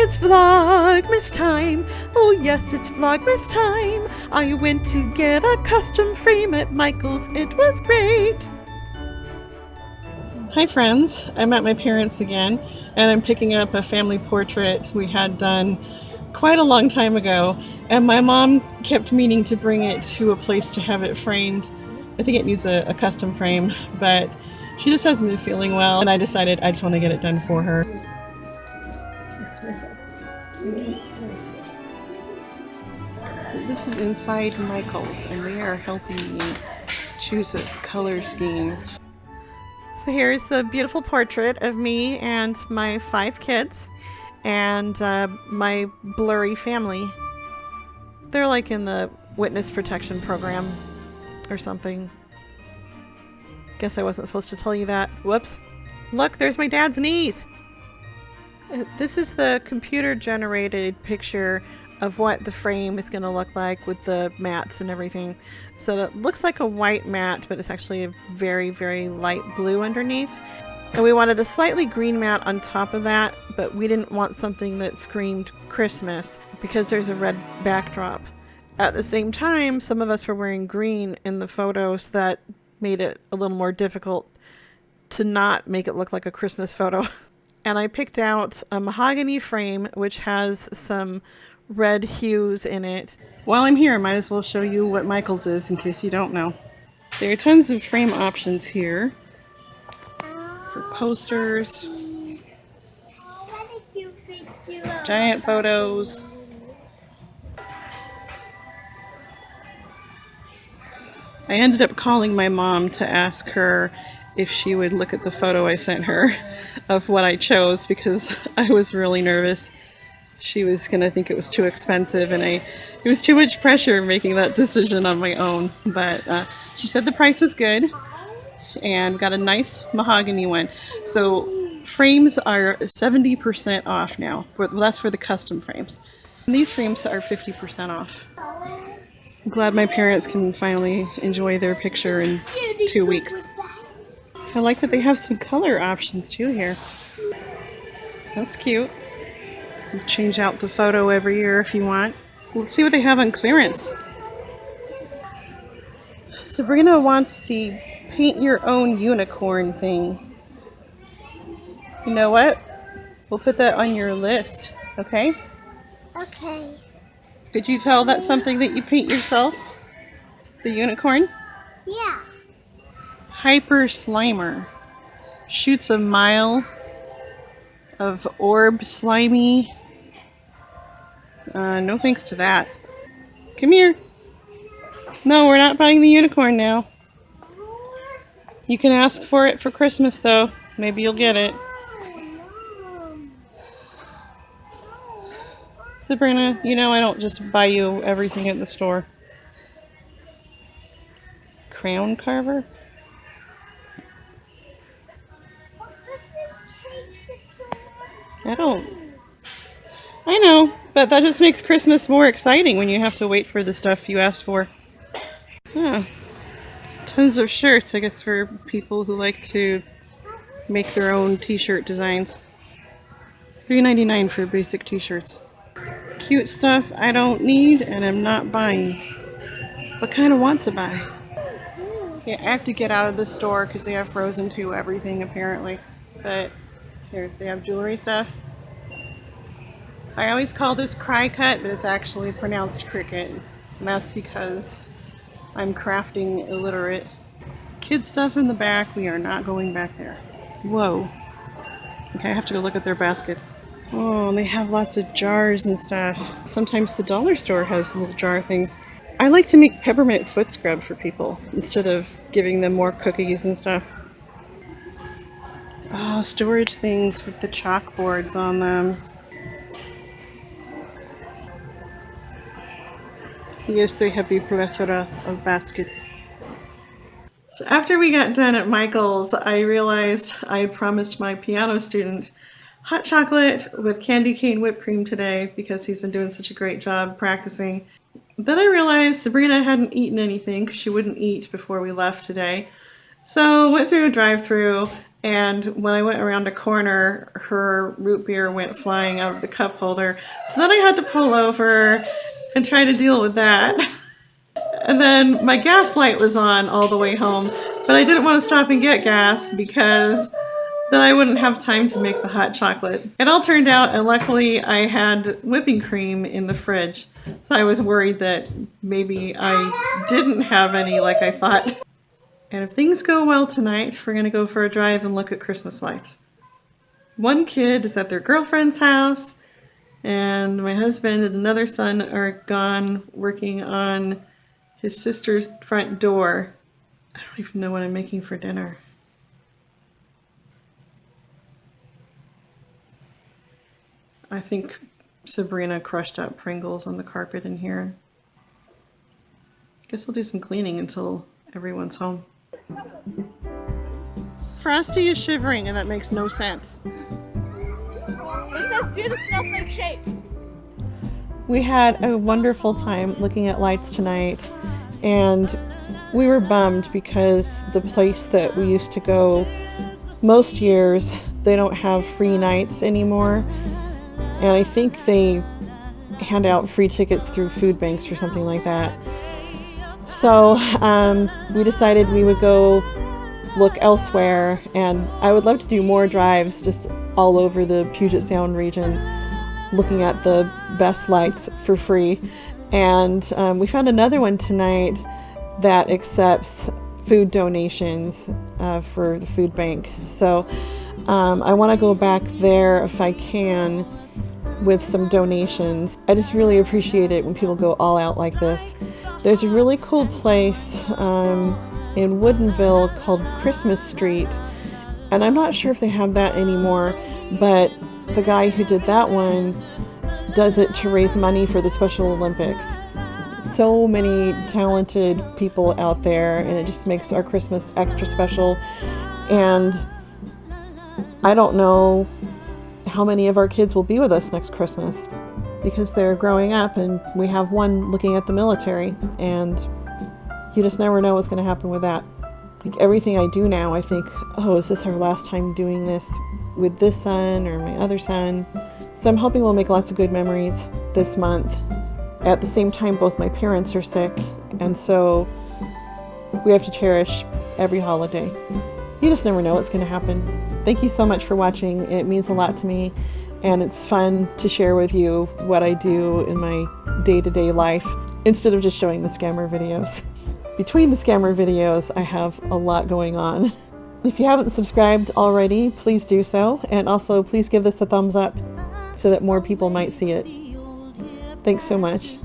it's Vlogmas time. Oh yes, it's Vlogmas time. I went to get a custom frame at Michael's. It was great. Hi friends, I'm at my parents' again, and I'm picking up a family portrait we had done quite a long time ago, and my mom kept meaning to bring it to a place to have it framed. I think it needs a custom frame, but she just hasn't been feeling well, and I decided I just want to get it done for her. So this is inside Michael's, and they are helping me choose a color scheme. So here's the beautiful portrait of me and my 5 kids and my blurry family. They're like in the witness protection program or something. Guess I wasn't supposed to tell you that. Whoops. Look, there's my dad's knees. This is the computer generated picture of what the frame is going to look like with the mats and everything. So that looks like a white mat, but it's actually a very, very light blue underneath. And we wanted a slightly green mat on top of that, but we didn't want something that screamed Christmas because there's a red backdrop. At the same time, some of us were wearing green in the photos that made it a little more difficult to not make it look like a Christmas photo. And I picked out a mahogany frame which has some red hues in it. While I'm here, I might as well show you what Michael's is in case you don't know. There are tons of frame options here for posters, giant photos. I ended up calling my mom to ask her if she would look at the photo I sent her of what I chose because I was really nervous. She was going to think it was too expensive and it was too much pressure making that decision on my own. But she said the price was good and got a nice mahogany one. So frames are 70% off now. That's for the custom frames. And these frames are 50% off. I'm glad my parents can finally enjoy their picture in 2 weeks. I like that they have some color options too here. That's cute. You change out the photo every year if you want. Let's see what they have on clearance. Sabrina wants the paint your own unicorn thing. You know what? We'll put that on your list, okay? Okay. Could you tell that's something that you paint yourself? The unicorn? Yeah. Hyper Slimer. Shoots a mile of orb slimy. No thanks to that. Come here. No, we're not buying the unicorn now. You can ask for it for Christmas though. Maybe you'll get it. Sabrina, you know I don't just buy you everything at the store. Crown carver? What Christmas cakes it's on? I know, but that just makes Christmas more exciting when you have to wait for the stuff you asked for. Huh. Tons of shirts, I guess, for people who like to make their own t-shirt designs. $3.99 for basic t-shirts. Cute stuff I don't need and I'm not buying, but kind of want to buy. Yeah, I have to get out of the store because they have frozen to everything apparently. But here, they have jewelry stuff. I always call this cry cut, but it's actually pronounced cricket. And that's because I'm crafting illiterate. Kid stuff in the back, we are not going back there. Whoa. Okay, I have to go look at their baskets. Oh, and they have lots of jars and stuff. Sometimes the dollar store has little jar things. I like to make peppermint foot scrub for people instead of giving them more cookies and stuff. Oh, storage things with the chalkboards on them. Yes, they have the plethora of baskets. So after we got done at Michael's, I realized I had promised my piano student hot chocolate with candy cane whipped cream today because he's been doing such a great job practicing. Then I realized Sabrina hadn't eaten anything because she wouldn't eat before we left today. So went through a drive-thru And when I went around a corner, her root beer went flying out of the cup holder. So then I had to pull over and try to deal with that. And then my gas light was on all the way home, but I didn't want to stop and get gas because then I wouldn't have time to make the hot chocolate. It all turned out, and luckily I had whipping cream in the fridge, so I was worried that maybe I didn't have any like I thought. And if things go well tonight, we're going to go for a drive and look at Christmas lights. One kid is at their girlfriend's house, and my husband and another son are gone working on his sister's front door. I don't even know what I'm making for dinner. I think Sabrina crushed up Pringles on the carpet in here. Guess I'll do some cleaning until everyone's home. Frosty is shivering, and that makes no sense. It says do the snowflake shape. We had a wonderful time looking at lights tonight, and we were bummed because the place that we used to go most years, they don't have free nights anymore, and I think they hand out free tickets through food banks or something like that. So we decided we would go look elsewhere, and I would love to do more drives just all over the Puget Sound region looking at the best lights for free. And we found another one tonight that accepts food donations for the food bank. So I want to go back there if I can with some donations. I just really appreciate it when people go all out like this. There's a really cool place in Woodinville called Christmas Street, and I'm not sure if they have that anymore, but the guy who did that one does it to raise money for the Special Olympics. So many talented people out there, and it just makes our Christmas extra special. And I don't know how many of our kids will be with us next Christmas because they're growing up, and we have one looking at the military, and you just never know what's going to happen with that. Like everything I do now, I think, oh, is this our last time doing this with this son or my other son? So I'm hoping we'll make lots of good memories this month. At the same time, both my parents are sick, and so we have to cherish every holiday. You just never know what's going to happen. Thank you so much for watching. It means a lot to me, and it's fun to share with you what I do in my day-to-day life instead of just showing the scammer videos. Between the scammer videos, I have a lot going on. If you haven't subscribed already, please do so, and also please give this a thumbs up so that more people might see it. Thanks so much.